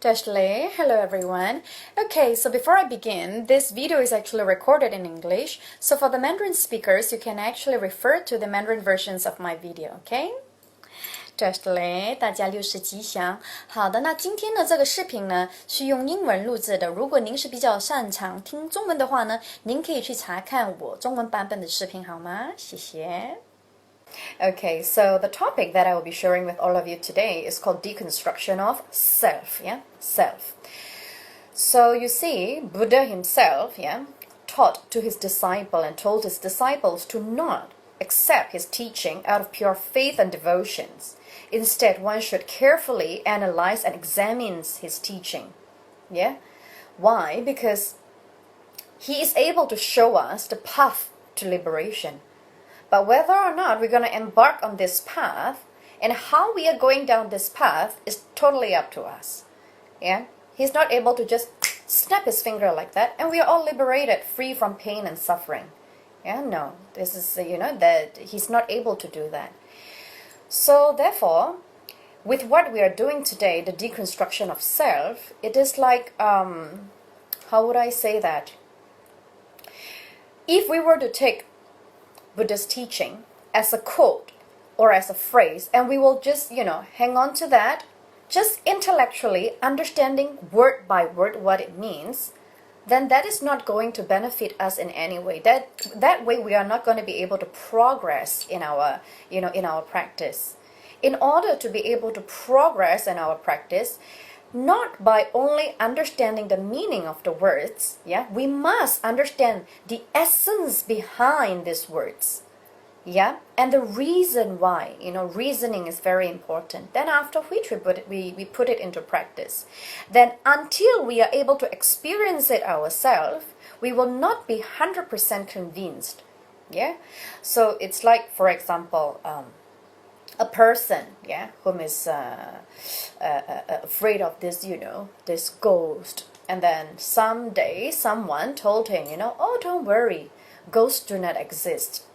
Hello everyone. Okay, so before I begin, this video is actually recorded in English. So for the Mandarin speakers, you can actually refer to the Mandarin versions of my video, okay? 大家六十吉祥。好的，那今天的这个视频呢是用英文录制的。如果您是比较擅长听中文的话呢，您可以去查看我中文版本的视频，好吗？谢谢。Okay, so the topic that I will be sharing with all of you today is called deconstruction of self, self. So you see, Buddha himself, taught to his disciple and told his disciples to not accept his teaching out of pure faith and devotions. Instead, one should carefully analyze and examine his teaching. Why? Because he is able to show us the path to liberation. But whether or not we're going to embark on this path and how we are going down this path is totally up to us. He's not able to just snap his finger like that and we are all liberated, free from pain and suffering. No, this is, that he's not able to do that. So therefore, with what we are doing today, the deconstruction of self, it is like, how would I say that? If we were to take Buddhist teaching as a quote or as a phrase, and we will just, hang on to that, just intellectually understanding word by word what it means, then that is not going to benefit us in any way. That way we are not going to be able to progress in our, in our practice. In order to be able to progress in our practice, not by only understanding the meaning of the words, we must understand the essence behind these words, and the reason why. Reasoning is very important. Then after which we put it into practice. Then until we are able to experience it ourselves, we will not be 100% convinced. So it's like, for example, a person, whom is afraid of this, this ghost. And then someday someone told him, oh, don't worry, ghosts do not exist.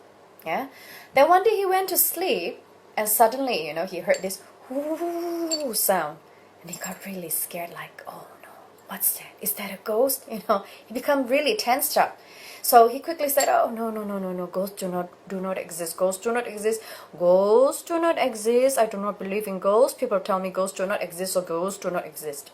Then one day he went to sleep and suddenly, he heard this whoo sound and he got really scared, like, oh no, what's that? Is that a ghost? He became really tensed up. So he quickly said, oh, no, ghosts do not exist. Ghosts do not exist. Ghosts do not exist. I do not believe in ghosts. People tell me ghosts do not exist, so ghosts do not exist.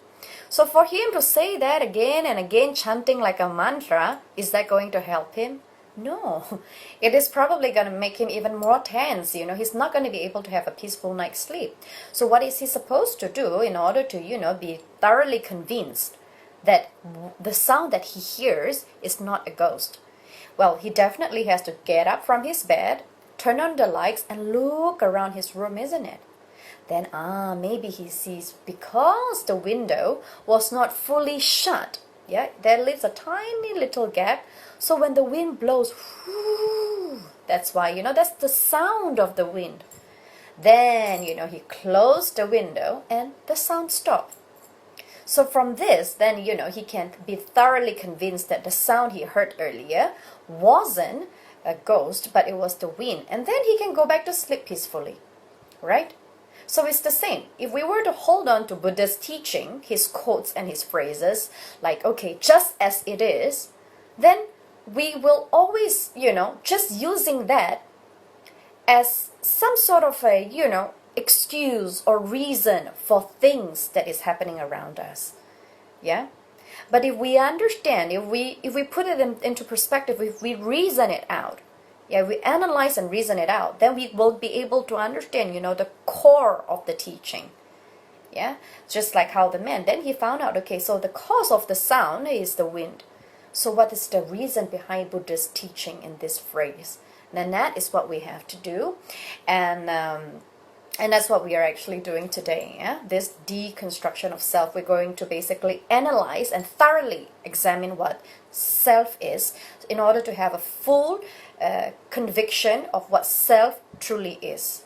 So for him to say that again and again, chanting like a mantra, is that going to help him? No. It is probably going to make him even more tense. He's not going to be able to have a peaceful night's sleep. So what is he supposed to do in order to, be thoroughly convinced that the sound that he hears is not a ghost? Well, he definitely has to get up from his bed, turn on the lights, and look around his room, isn't it? Then, maybe he sees because the window was not fully shut. There leaves a tiny little gap. So when the wind blows, whoo, that's why, that's the sound of the wind. Then, he closed the window and the sound stopped. So from this, then, he can be thoroughly convinced that the sound he heard earlier wasn't a ghost, but it was the wind. And then he can go back to sleep peacefully, right? So it's the same. If we were to hold on to Buddha's teaching, his quotes and his phrases, like, okay, just as it is, then we will always, just using that as some sort of a, excuse or reason for things that is happening around us. But if we understand, if we put it into perspective, if we reason it out, we analyze and reason it out, then we will be able to understand, the core of the teaching. Just like how the man, then he found out, okay, so the cause of the sound is the wind. So what is the reason behind Buddha's teaching in this phrase? Then that is what we have to do. And that's what we are actually doing today. This deconstruction of self, we're going to basically analyze and thoroughly examine what self is in order to have a full conviction of what self truly is.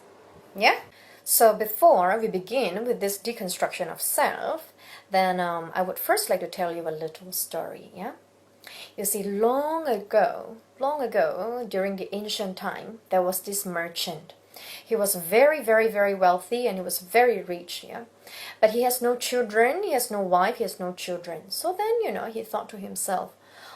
So before we begin with this deconstruction of self, then I would first like to tell you a little story. You see, long ago, during the ancient time, there was this merchant. He was very, very, very wealthy and he was very rich. But he has no children, he has no wife, he has no children. So then, he thought to himself,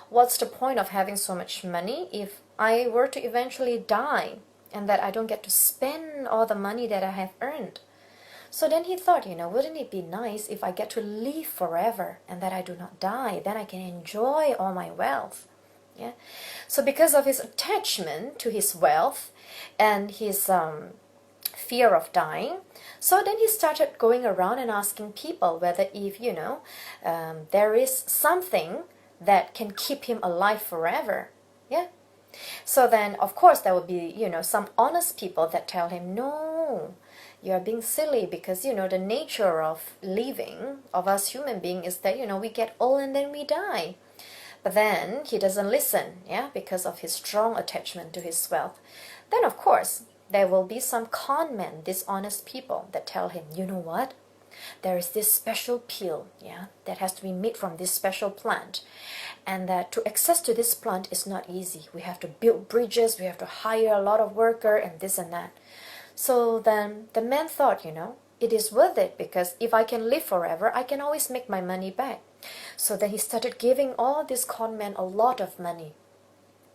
what's the point of having so much money if I were to eventually die and that I don't get to spend all the money that I have earned? So then he thought, wouldn't it be nice if I get to live forever and that I do not die? Then I can enjoy all my wealth. Yeah. So because of his attachment to his wealth and his fear of dying, so then he started going around and asking people whether if, there is something that can keep him alive forever. Yeah. So then, of course, there will be, some honest people that tell him, no, you are being silly because, the nature of living, of us human beings is that, we get old and then we die. But then he doesn't listen, because of his strong attachment to his wealth. Then, of course, there will be some con men, dishonest people that tell him, you know what? There is this special pill, that has to be made from this special plant. And that to access to this plant is not easy. We have to build bridges, we have to hire a lot of workers and this and that. So then the man thought, it is worth it because if I can live forever, I can always make my money back. So then he started giving all these con men a lot of money.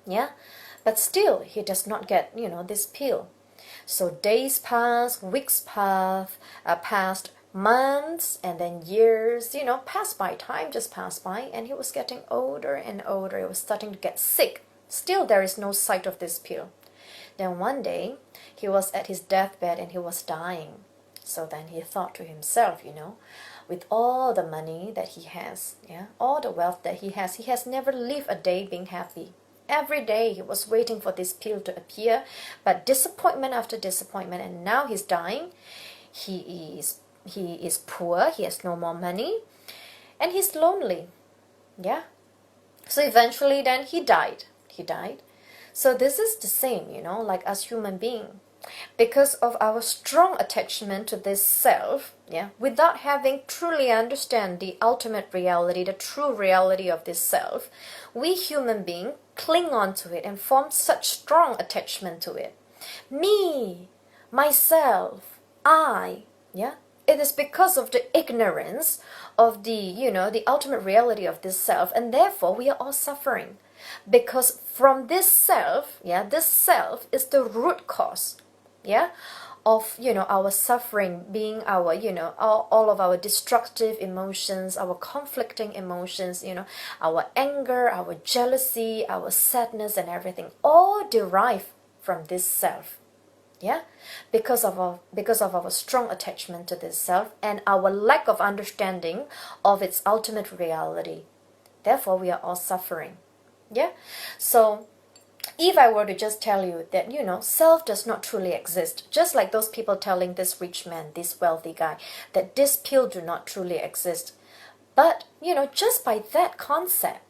Yeah, but still he does not get, this pill. So days passed, weeks passed, months, and then years, passed by. Time just passed by, and he was getting older and older. He was starting to get sick. Still, there is no sight of this pill. Then one day, he was at his deathbed and he was dying. So then he thought to himself, with all the money that he has, all the wealth that he has never lived a day being happy. Every day he was waiting for this pill to appear, but disappointment after disappointment, and now he's dying. He is poor, he has no more money, and he's lonely. Yeah. So eventually then he died. So this is the same, like us human beings. Because of our strong attachment to this self, without having truly understand the ultimate reality, the true reality of this self, we human beings cling on to it and form such strong attachment to it. Me, myself, I, It is because of the ignorance of the ultimate reality of this self, and therefore we are all suffering. Because from this self is the root cause, of our suffering, being our all of our destructive emotions, our conflicting emotions, our anger, our jealousy, our sadness, and everything, all derive from this self. Because of our strong attachment to this self and our lack of understanding of its ultimate reality. Therefore, we are all suffering. So if I were to just tell you that, self does not truly exist, just like those people telling this rich man, this wealthy guy, that this pill do not truly exist. But, just by that concept,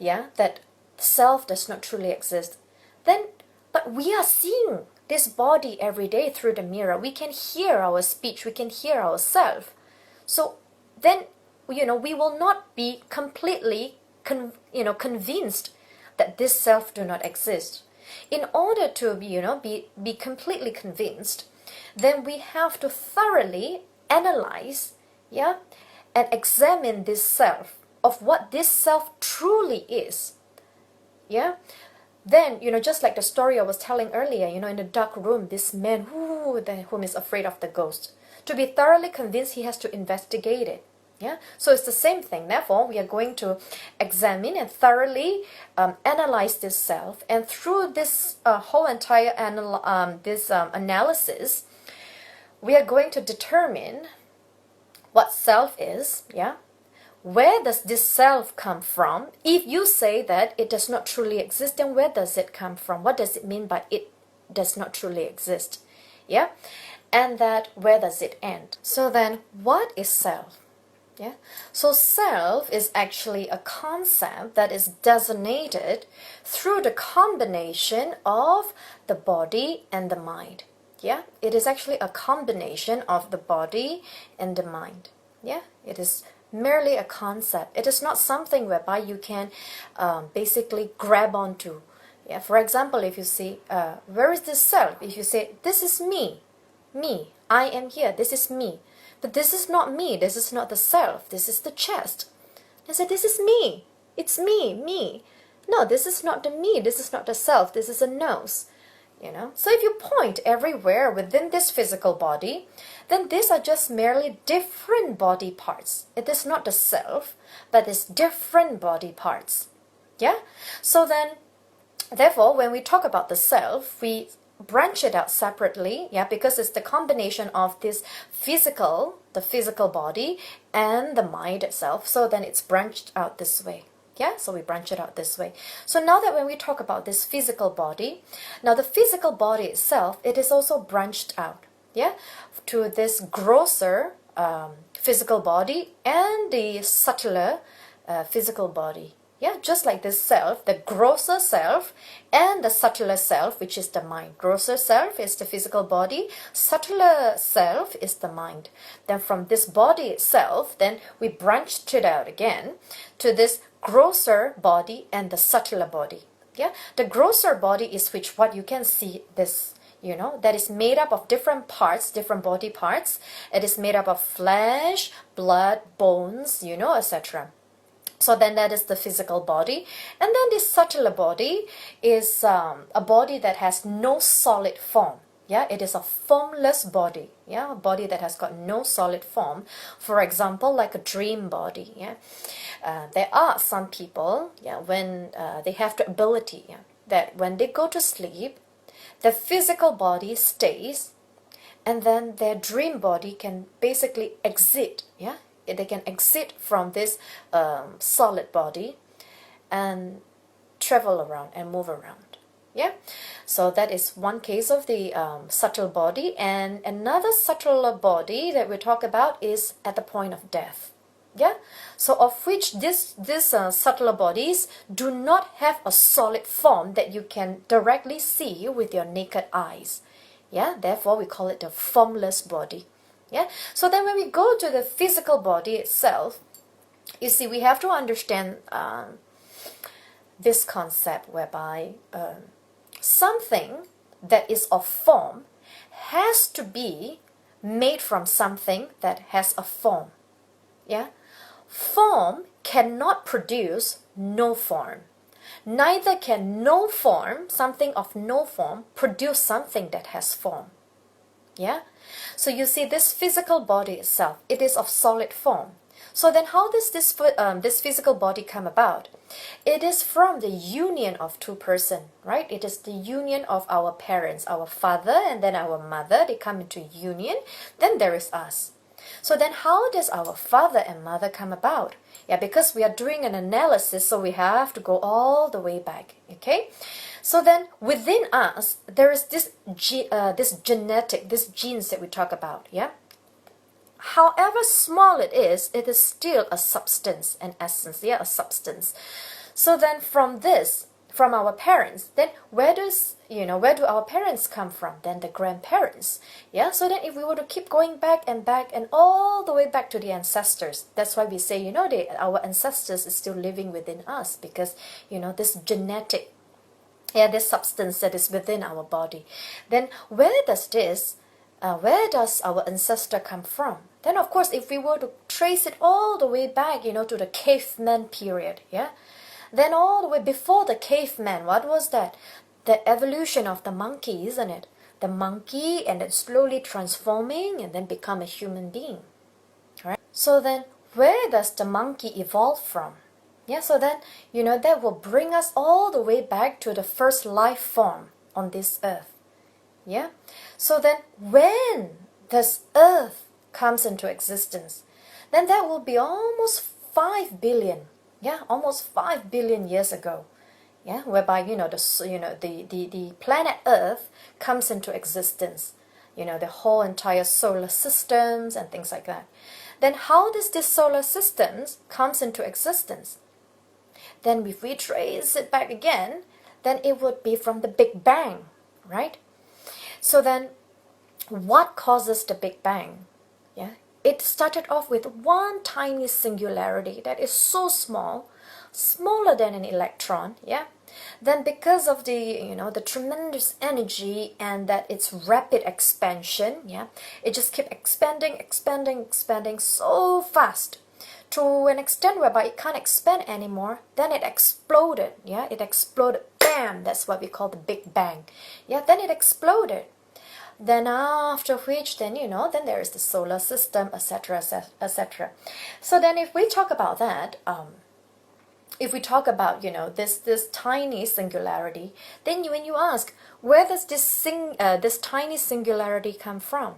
that self does not truly exist, but we are seeing this body every day through the mirror. We can hear our speech, we can hear ourselves. So then, we will not be completely convinced that this self do not exist. In order to be completely convinced, then we have to thoroughly analyze, and examine this self, of what this self truly is. Then, just like the story I was telling earlier, in the dark room, this man whom is afraid of the ghost. To be thoroughly convinced, he has to investigate it. So it's the same thing. Therefore, we are going to examine and thoroughly analyze this self, and through this whole entire analysis, we are going to determine what self is. Where does this self come from? If you say that it does not truly exist, then where does it come from? What does it mean by it does not truly exist? And that where does it end? So then, what is self? So self is actually a concept that is designated through the combination of the body and the mind. It is actually a combination of the body and the mind. It is merely a concept. It is not something whereby you can basically grab onto. For example, if you say, where is this self? If you say, this is me, I am here, this is me, but this is not me, this is not the self, this is the chest. I said, this is me, it's me. No, this is not the me, this is not the self, this is a nose. So if you point everywhere within this physical body, then these are just merely different body parts. It is not the self, but it's different body parts. Yeah? So then, therefore, when we talk about the self, we branch it out separately, because it's the combination of this the physical body, and the mind itself. So then it's branched out this way. So we branch it out this way. So now that when we talk about this physical body, now the physical body itself, it is also branched out, to this grosser physical body and the subtler physical body. Just like this self, the grosser self and the subtler self, which is the mind. Grosser self is the physical body, subtler self is the mind. Then from this body itself, then we branched it out again to this grosser body and the subtler body. The grosser body is what you can see this, that is made up of different parts, different body parts. It is made up of flesh, blood, bones, etc. So then that is the physical body. And then this subtler body is a body that has no solid form. It is a formless body. A body that has got no solid form. For example, like a dream body. There are some people, when they have the ability, that when they go to sleep, the physical body stays, and then their dream body can basically exit. They can exit from this solid body and travel around and move around. So that is one case of the subtle body. And another subtler body that we talk about is at the point of death. So of which these subtler bodies do not have a solid form that you can directly see with your naked eyes. Therefore we call it the formless body. So then when we go to the physical body itself, you see, we have to understand this concept whereby something that is of form has to be made from something that has a form. Form cannot produce no form. Neither can no form, something of no form, produce something that has form. So you see, this physical body itself, it is of solid form. So then how does this physical body come about? It is from the union of two persons, right? It is the union of our parents, our father and then our mother. They come into union. Then there is us. So then how does our father and mother come about? Because we are doing an analysis, so we have to go all the way back. So then within us, there is this genetic, this genes that we talk about. However small it is still a substance, an essence, a substance. So then from our parents, then where do our parents come from? Then the grandparents. So then if we were to keep going back and all the way back to the ancestors, that's why we say, our ancestors is still living within us, because, this genetic, this substance that is within our body. Then where does our ancestor come from? Then of course, if we were to trace it all the way back, to the caveman period, then all the way before the caveman, what was that? The evolution of the monkey, isn't it? The monkey, and then slowly transforming and then become a human being. Right? So then, where does the monkey evolve from? So then, that will bring us all the way back to the first life form on this earth. So then, when this earth comes into existence, then that will be almost 5 billion. Almost 5 billion years ago. Whereby, the planet Earth comes into existence. The whole entire solar systems and things like that. Then how does this solar systems comes into existence? Then if we trace it back again, then it would be from the Big Bang, right? So then, what causes the Big Bang? it started off with one tiny singularity that is so small, smaller than an electron, yeah. Then because of the, the tremendous energy and that its rapid expansion, yeah, it just kept expanding, expanding, expanding so fast to an extent whereby it can't expand anymore. Then it exploded, yeah, it exploded, bam, that's what we call the Big Bang, yeah, then it exploded. Then after which, then, then there is the solar system, etc., etc. So then if we talk about that, if we talk about, this tiny singularity, then when you ask, where does this tiny singularity come from?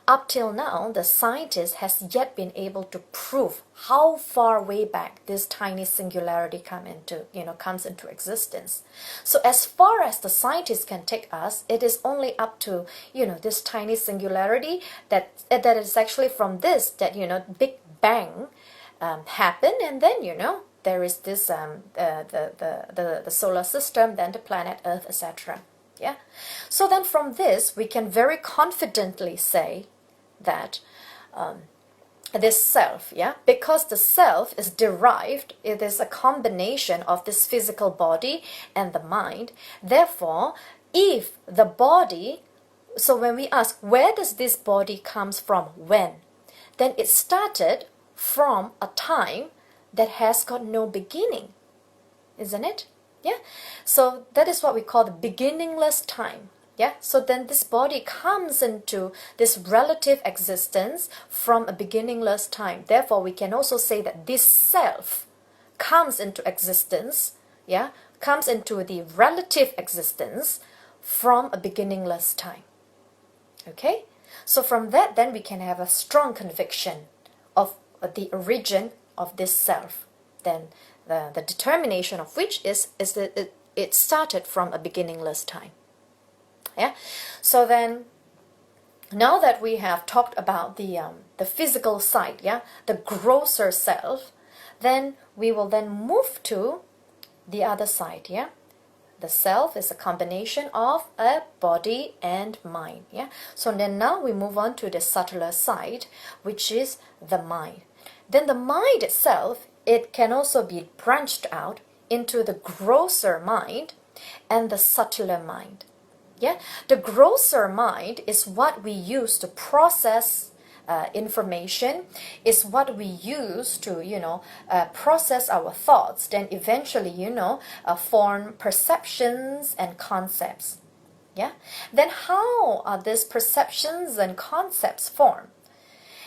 Up till now, the scientist has yet been able to prove how far way back this tiny singularity comes into existence. So as far as the scientists can take us, it is only up to, this tiny singularity that is actually from this, that, Big Bang happened, and then, there is this the solar system, then the planet Earth, etc. Yeah. So then from this we can very confidently say that this self, yeah, because the self is derived, it is a combination of this physical body and the mind. Therefore, if the body, so when we ask where does this body comes from, when, then it started from a time that has got no beginning, isn't it? Yeah. So that is what we call the beginningless time. Yeah. So then this body comes into this relative existence from a beginningless time. Therefore, we can also say that this self comes into existence, yeah, comes into the relative existence from a beginningless time. Okay. So from that, then we can have a strong conviction of the origin of this self, then the determination of which is that it started from a beginningless time. Yeah. So then, now that we have talked about the physical side, yeah, the grosser self, then we will then move to the other side. Yeah. The self is a combination of a body and mind. Yeah. So then now we move on to the subtler side, which is the mind. Then the mind itself, it can also be branched out into the grosser mind and the subtler mind. Yeah, the grosser mind is what we use to process information, is what we use to, process our thoughts, then eventually, form perceptions and concepts. Yeah, then how are these perceptions and concepts formed?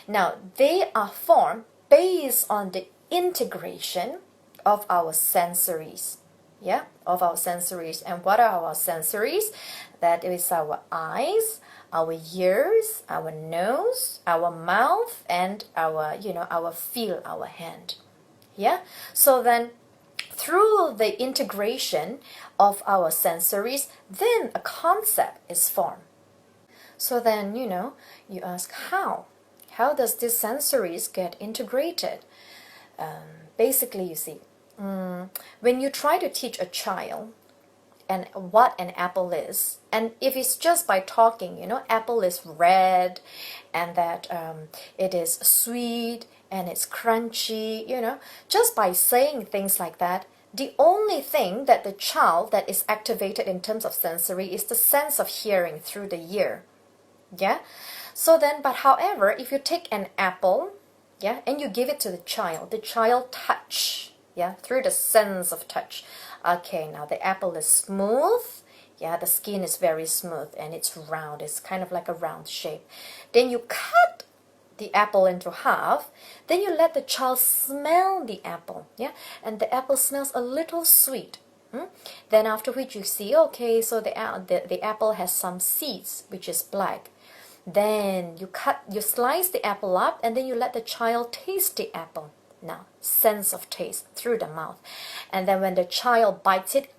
Now, they are formed based on the integration of our sensories. Yeah, of our sensories. And what are our sensories? That is our eyes, our ears, our nose, our mouth, and our feel, our hand. Yeah. So then, through the integration of our sensories, then a concept is formed. So then, you ask how? How does these sensories get integrated? Basically, you see, when you try to teach a child and what an apple is, and if it's just by talking, apple is red, and that it is sweet and it's crunchy, just by saying things like that, the only thing that the child that is activated in terms of sensory is the sense of hearing through the ear. Yeah. So then, but however, if you take an apple, yeah, and you give it to the child touch, yeah, through the sense of touch. Okay, now the apple is smooth, yeah, the skin is very smooth and it's round, it's kind of like a round shape. Then you cut the apple into half, then you let the child smell the apple, yeah, and the apple smells a little sweet. Then after which you see, okay, so the apple has some seeds, which is black. Then you slice the apple up, and then you let the child taste the apple. Now, sense of taste through the mouth. And then when the child bites it,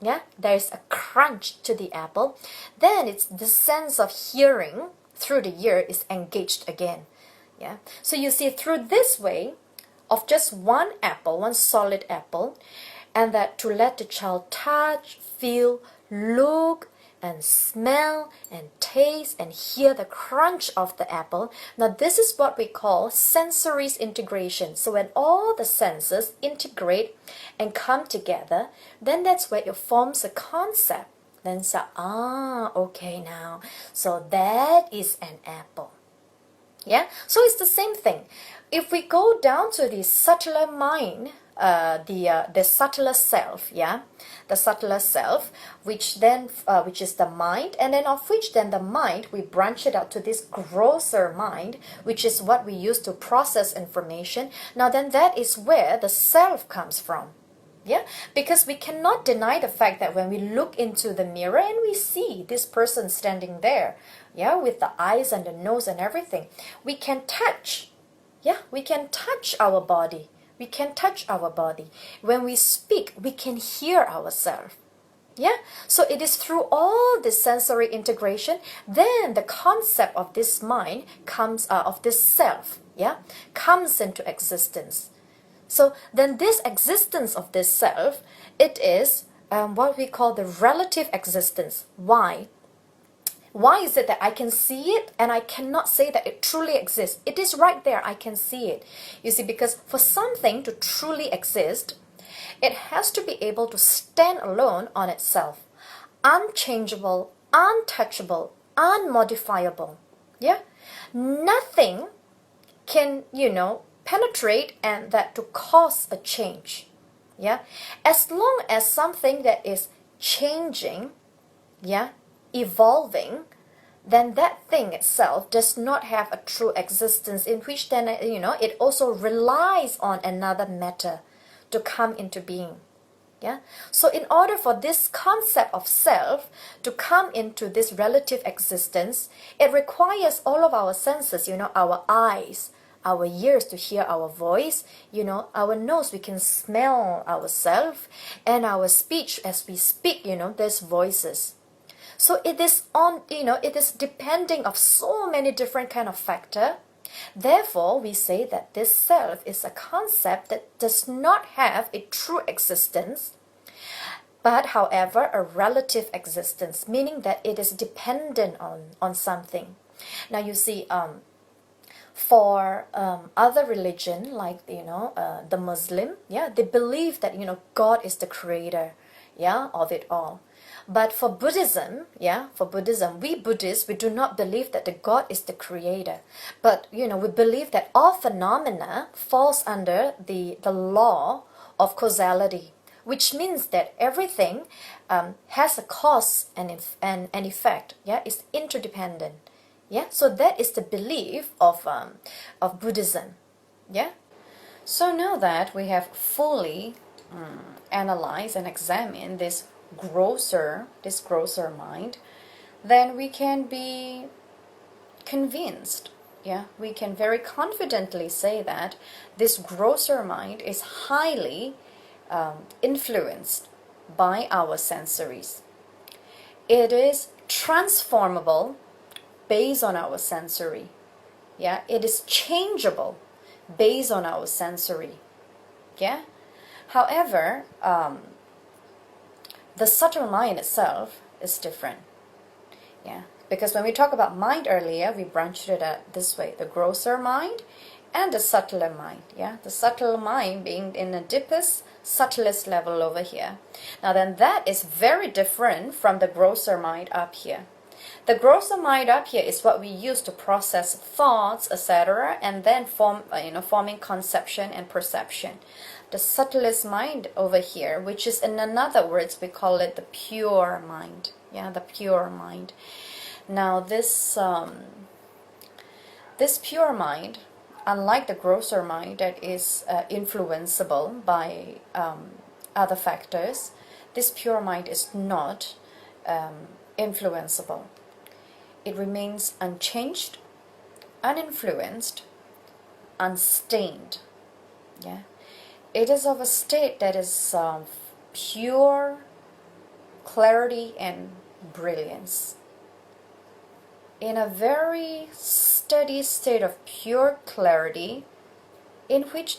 yeah, there's a crunch to the apple. Then it's the sense of hearing through the ear is engaged again. Yeah. So you see, through this way of just one apple, one solid apple, and that to let the child touch, feel, look, and smell and taste and hear the crunch of the apple. Now this is what we call sensory integration. So when all the senses integrate and come together, then that's where it forms a concept. Then say, okay now, so that is an apple. Yeah, so it's the same thing. If we go down to the subtler mind, the subtler self, yeah, the subtler self, which is the mind, and then of which then the mind, we branch it out to this grosser mind, which is what we use to process information. Now then that is where the self comes from. Yeah, because we cannot deny the fact that when we look into the mirror and we see this person standing there, yeah, with the eyes and the nose and everything, we can touch. Yeah, we can touch our body. We can touch our body. When we speak, we can hear ourselves. Yeah, so it is through all this sensory integration, then the concept of this mind comes, of this self, yeah, comes into existence. So then this existence of this self, it is what we call the relative existence. Why? Why is it that I can see it and I cannot say that it truly exists? It is right there, I can see it. You see, because for something to truly exist, it has to be able to stand alone on itself. Unchangeable, untouchable, unmodifiable. Yeah? Nothing can, penetrate and that to cause a change. Yeah, as long as something that is changing, yeah, evolving, then that thing itself does not have a true existence, in which then it also relies on another matter to come into being. Yeah, so in order for this concept of self to come into this relative existence, it requires all of our senses, our eyes, our ears to hear our voice, our nose, we can smell ourselves, and our speech, as we speak, there's voices. So it is it is depending of so many different kind of factor. Therefore, we say that this self is a concept that does not have a true existence, but however a relative existence, meaning that it is dependent on something. Now you see, for other religion, like the Muslim, yeah, they believe that God is the creator, yeah, of it all. But for Buddhism, we Buddhists, we do not believe that the God is the creator, but we believe that all phenomena falls under the law of causality, which means that everything has a cause and effect. Yeah, it's interdependent. Yeah, so that is the belief of Buddhism. Yeah, so now that we have fully analyzed and examined this grosser mind, then we can be convinced. Yeah, we can very confidently say that this grosser mind is highly influenced by our sensories. It is transformable based on our sensory. Yeah, it is changeable based on our sensory. Yeah, however, the subtle mind itself is different. Yeah, because when we talk about mind earlier, we branched it out this way: the grosser mind and the subtler mind. Yeah, the subtle mind being in the deepest, subtlest level over here. Now then, that is very different from the grosser mind up here. The grosser mind up here is what we use to process thoughts, etc., and then forming conception and perception. The subtlest mind over here, which is, in another words, we call it the pure mind. Yeah, the pure mind. Now this pure mind, unlike the grosser mind that is influenceable by other factors, this pure mind is not influenceable. It remains unchanged, uninfluenced, unstained. Yeah, it is of a state that is pure clarity and brilliance. In a very steady state of pure clarity, in which,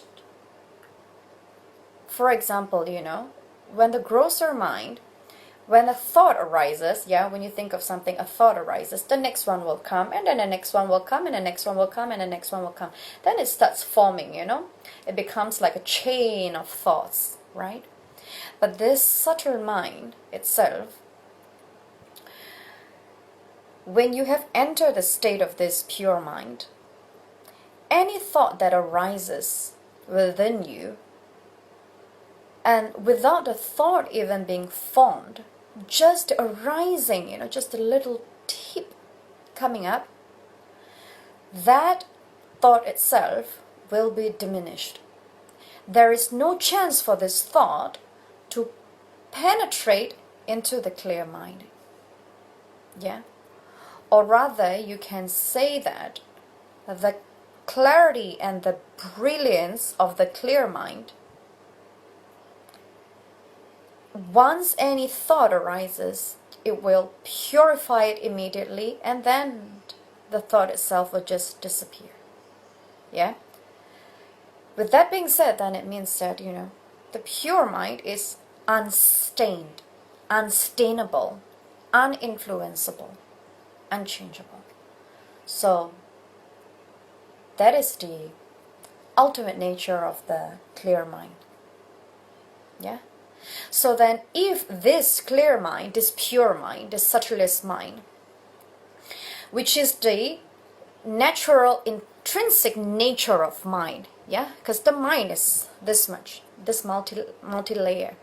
for example, when the grosser mind, when a thought arises, when you think of something, a thought arises, the next one will come, and then the next one will come, and the next one will come, and the next one will come. Then it starts forming, It becomes like a chain of thoughts, right? But this subtle mind itself, when you have entered the state of this pure mind, any thought that arises within you, and without the thought even being formed, just arising, just a little tip coming up, that thought itself will be diminished. There is no chance for this thought to penetrate into the clear mind. Or rather, you can say that the clarity and the brilliance of the clear mind, once any thought arises, it will purify it immediately, and then the thought itself will just disappear. With that being said, then it means that, the pure mind is unstained, unstainable, uninfluenceable, unchangeable. So that is the ultimate nature of the clear mind. So then, if this clear mind, this pure mind, this subtlest mind, which is the natural intrinsic nature of mind, because the mind is this much, this multi-layer.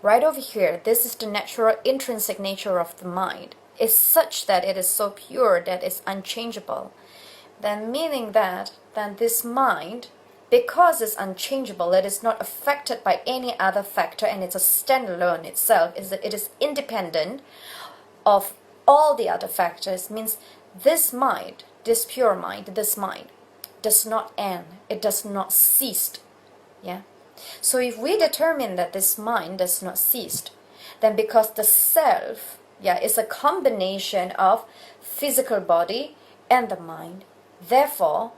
Right over here, this is the natural intrinsic nature of the mind. It's such that it is so pure that it's unchangeable. Then meaning that, then this mind, because it's unchangeable, it is not affected by any other factor, and it's a standalone itself, is that it is independent of all the other factors, means this mind, this pure mind, this mind, does not end, it does not cease. So if we determine that this mind does not cease, then because the self, is a combination of physical body and the mind, therefore,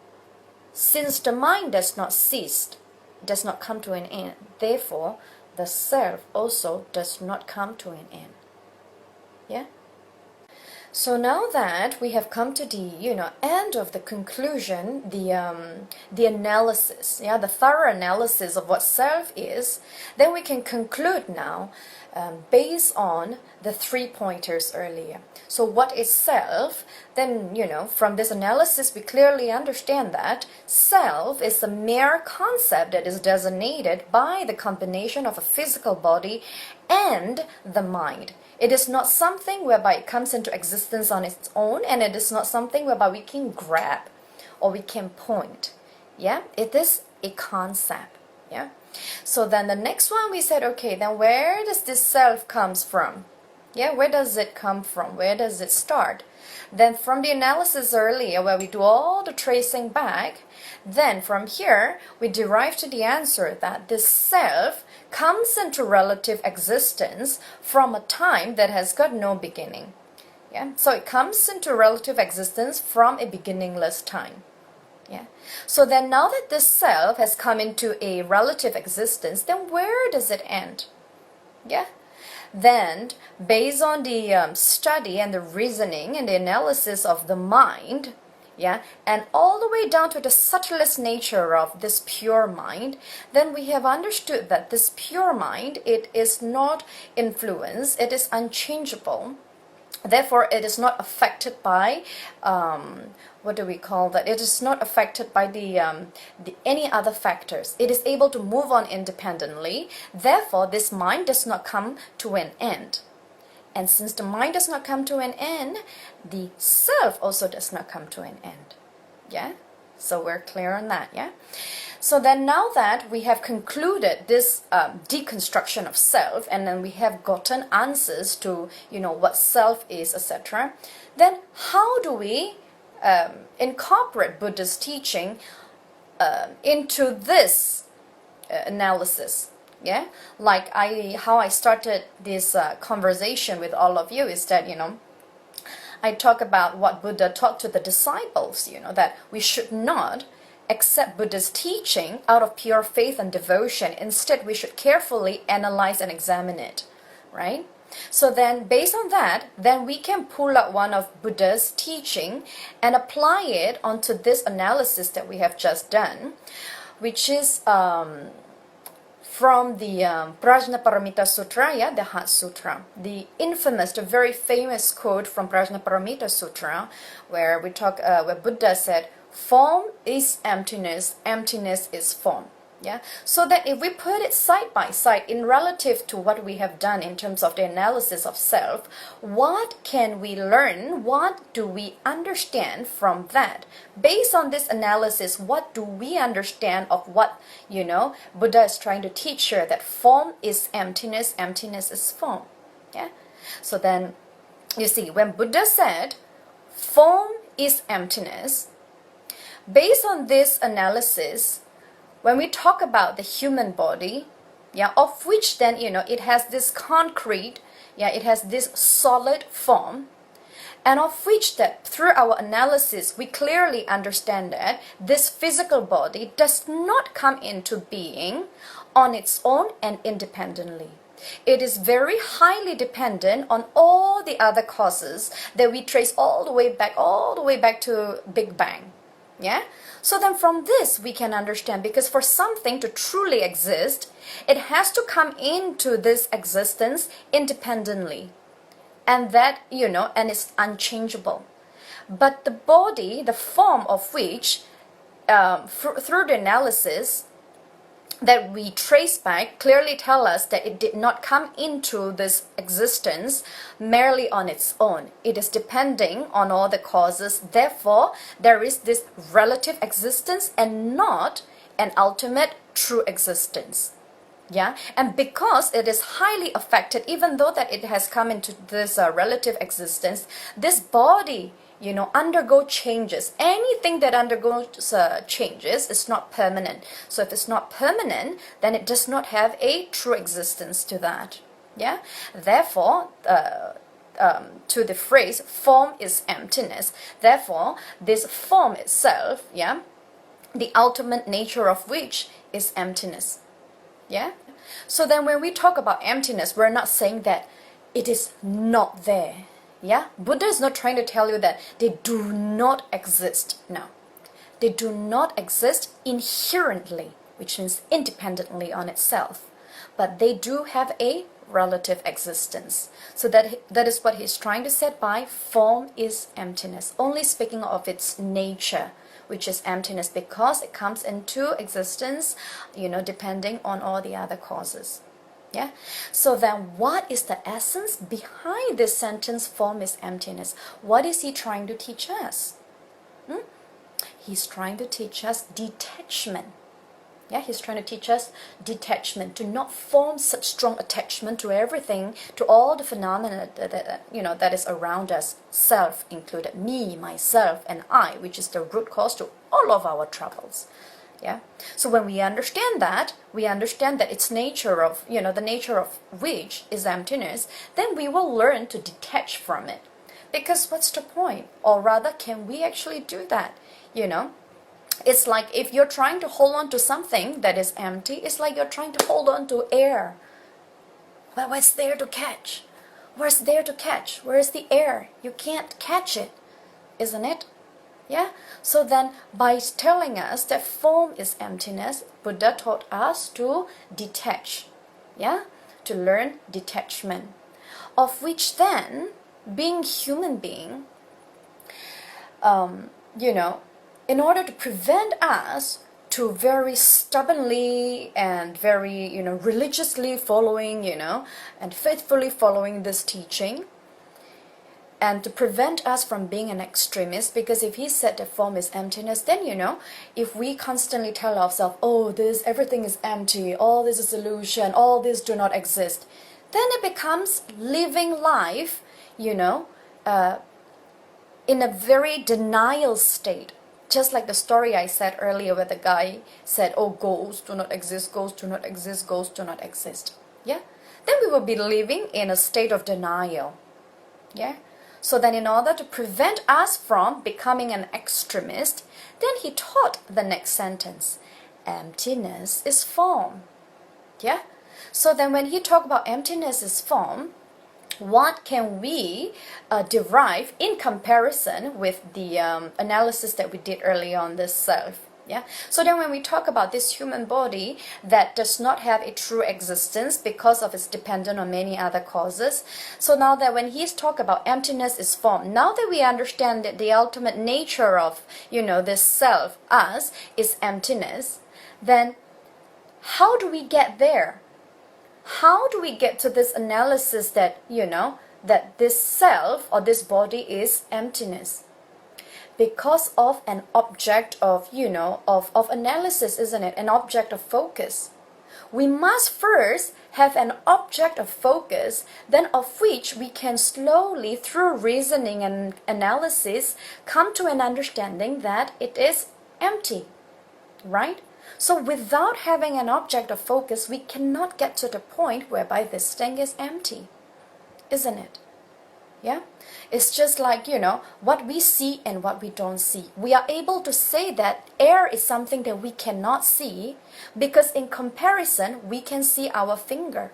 since the mind does not cease, does not come to an end, therefore, the self also does not come to an end. So now that we have come to the end of the conclusion, the analysis, the thorough analysis of what self is, then we can conclude now based on the 3 pointers earlier. So what is self? Then from this analysis we clearly understand that self is a mere concept that is designated by the combination of a physical body and the mind. It is not something whereby it comes into existence on its own, and it is not something whereby we can grab or we can point. It is a concept. So then the next one we said, okay, then where does this self comes from? Where does it come from? Where does it start? Then from the analysis earlier, where we do all the tracing back, then from here we derive to the answer that this self comes into relative existence from a time that has got no beginning. So it comes into relative existence from a beginningless time. So then now that this self has come into a relative existence, then where does it end? Then, based on the study and the reasoning and the analysis of the mind, and all the way down to the subtlest nature of this pure mind, then we have understood that this pure mind, it is not influenced, it is unchangeable. Therefore, it is not affected by, what do we call that? It is not affected by the any other factors. It is able to move on independently. Therefore, this mind does not come to an end. And since the mind does not come to an end, the self also does not come to an end. So we're clear on that. So then now that we have concluded this deconstruction of self, and then we have gotten answers to what self is, etc., then how do we incorporate Buddhist teaching into this analysis? Like how I started this conversation with all of you is that I talk about what Buddha taught to the disciples, that we should not accept Buddha's teaching out of pure faith and devotion. Instead, we should carefully analyze and examine it, right? So then based on that, then we can pull out one of Buddha's teaching and apply it onto this analysis that we have just done, which is from the Prajnaparamita Sutra, yeah, the Heart Sutra, the infamous, the very famous quote from Prajnaparamita Sutra, where we talk, where Buddha said, "Form is emptiness, emptiness is form." Yeah, so that if we put it side by side in relative to what we have done in terms of the analysis of self, what can we learn? What do we understand from that? Based on this analysis, what do we understand of what, Buddha is trying to teach here, that form is emptiness, emptiness is form. Yeah, so then you see, when Buddha said form is emptiness, based on this analysis, when we talk about the human body, yeah, of which then, it has this concrete, yeah, it has this solid form, and of which that through our analysis, we clearly understand that this physical body does not come into being on its own and independently. It is very highly dependent on all the other causes that we trace all the way back to Big Bang. Yeah? So then from this we can understand, because for something to truly exist, it has to come into this existence independently. And that, and it's unchangeable. But the body, the form of which, through the analysis that we trace back, clearly tell us that it did not come into this existence merely on its own. It is depending on all the causes. Therefore, there is this relative existence and not an ultimate true existence. Yeah, and because it is highly affected, even though that it has come into this relative existence, this body, undergo changes. Anything that undergoes changes is not permanent. So if it's not permanent, then it does not have a true existence to that. Yeah, therefore, to the phrase form is emptiness. Therefore, this form itself, yeah, the ultimate nature of which is emptiness. Yeah, so then when we talk about emptiness, we're not saying that it is not there. Yeah, Buddha is not trying to tell you that they do not exist. No, they do not exist inherently, which means independently on itself, but they do have a relative existence. So that is what he's trying to say by form is emptiness, only speaking of its nature, which is emptiness, because it comes into existence, depending on all the other causes. Yeah. So then what is the essence behind this sentence, form is emptiness? What is he trying to teach us? He's trying to teach us detachment. Yeah, he's trying to teach us detachment, to not form such strong attachment to everything, to all the phenomena that is around us, self included, me, myself, and I, which is the root cause to all of our troubles. Yeah. So when we understand that its nature of, the nature of which is emptiness, then we will learn to detach from it. Because what's the point? Or rather, can we actually do that? It's like if you're trying to hold on to something that is empty, it's like you're trying to hold on to air. But what's there to catch? Where's there to catch? Where's the air? You can't catch it, isn't it? Yeah, so then by telling us that form is emptiness, Buddha taught us to detach, yeah, to learn detachment, of which then, being human being, in order to prevent us to very stubbornly and very, religiously following, and faithfully following this teaching, and to prevent us from being an extremist, because if he said that form is emptiness, then, if we constantly tell ourselves, oh, everything is empty, all this is illusion, all this do not exist, then it becomes living life, in a very denial state. Just like the story I said earlier where the guy said, oh, ghosts do not exist, ghosts do not exist, ghosts do not exist. Yeah? Then we will be living in a state of denial. Yeah? So then in order to prevent us from becoming an extremist, then he taught the next sentence. Emptiness is form. Yeah? So then when he talked about emptiness is form, what can we derive in comparison with the analysis that we did earlier on this self? Yeah. So then when we talk about this human body that does not have a true existence because of its dependent on many other causes. So now that when he's talking about emptiness is form, now that we understand that the ultimate nature of, this self, us, is emptiness, then how do we get there? How do we get to this analysis that, that this self or this body is emptiness? Because of an object of, of analysis, isn't it? An object of focus. We must first have an object of focus, then of which we can slowly, through reasoning and analysis, come to an understanding that it is empty, right? So without having an object of focus, we cannot get to the point whereby this thing is empty, isn't it? Yeah, it's just like, what we see and what we don't see. We are able to say that air is something that we cannot see because in comparison, we can see our finger,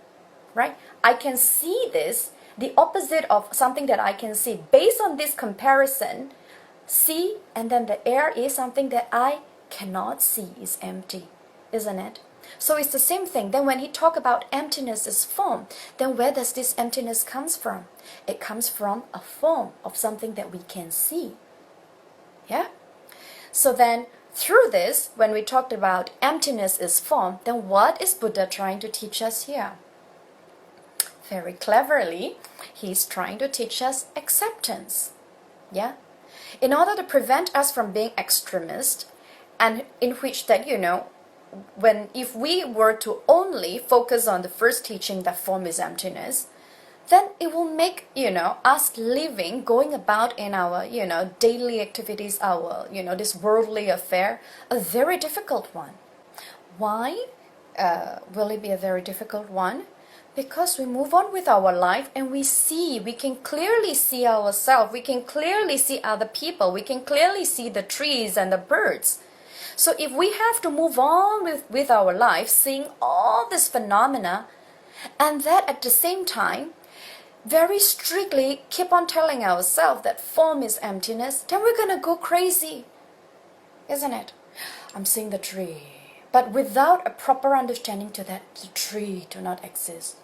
right? I can see this, the opposite of something that I can see. Based on this comparison, see, and then the air is something that I cannot see, is empty, isn't it? So it's the same thing. Then when he talk about emptiness is form, then where does this emptiness comes from? It comes from a form of something that we can see. Yeah? So then through this, when we talked about emptiness is form, then what is Buddha trying to teach us here? Very cleverly, he's trying to teach us acceptance. Yeah? In order to prevent us from being extremist, and in which that, if we were to only focus on the first teaching that form is emptiness, then it will make, us living, going about in our, daily activities, our, this worldly affair, a very difficult one. Why will it be a very difficult one? Because we move on with our life and we can clearly see ourselves, we can clearly see other people, we can clearly see the trees and the birds. So if we have to move on with our life, seeing all this phenomena, and that at the same time, very strictly keep on telling ourselves that form is emptiness, then we're going to go crazy, isn't it? I'm seeing the tree, but without a proper understanding to that the tree do not exist.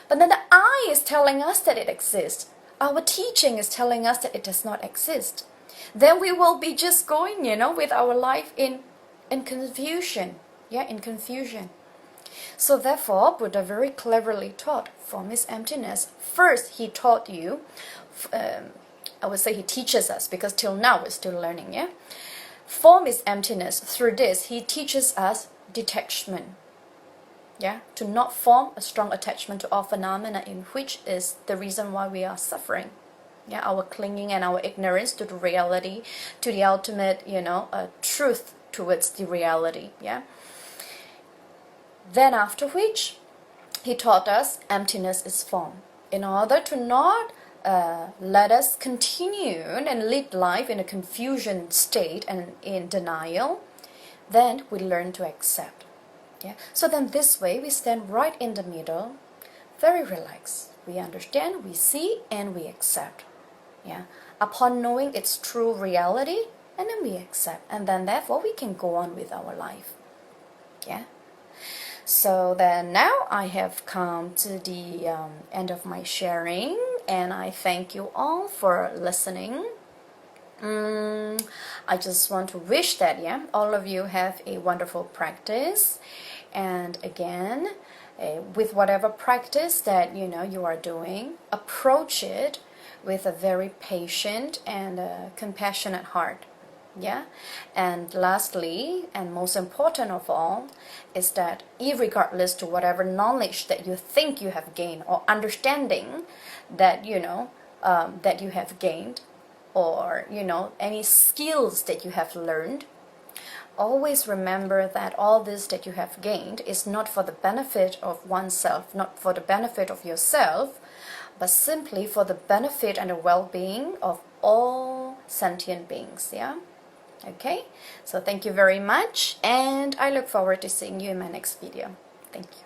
But then the eye is telling us that it exists. Our teaching is telling us that it does not exist. Then we will be just going, with our life in confusion. Yeah, in confusion. So therefore, Buddha very cleverly taught form is emptiness. First, he taught you, I would say he teaches us, because till now we're still learning, yeah? Form is emptiness. Through this, he teaches us detachment. Yeah, to not form a strong attachment to all phenomena, in which is the reason why we are suffering. Yeah, our clinging and our ignorance to the reality, to the ultimate, truth towards the reality. Yeah. Then after which, he taught us emptiness is form. In order to not let us continue and lead life in a confusion state and in denial, then we learn to accept. Yeah. So then this way we stand right in the middle, very relaxed. We understand, we see, and we accept. Yeah. Upon knowing its true reality, and then we accept, and then therefore we can go on with our life. Yeah. So then now I have come to the end of my sharing, and I thank you all for listening. I just want to wish that all of you have a wonderful practice, and again, with whatever practice that you are doing, approach it with a very patient and compassionate heart. Yeah, and lastly, and most important of all, is that irregardless to whatever knowledge that you think you have gained, or understanding that that you have gained, or any skills that you have learned, always remember that all this that you have gained is not for the benefit of oneself, not for the benefit of yourself, but simply for the benefit and the well-being of all sentient beings. Yeah. Okay, so thank you very much, and I look forward to seeing you in my next video. Thank you.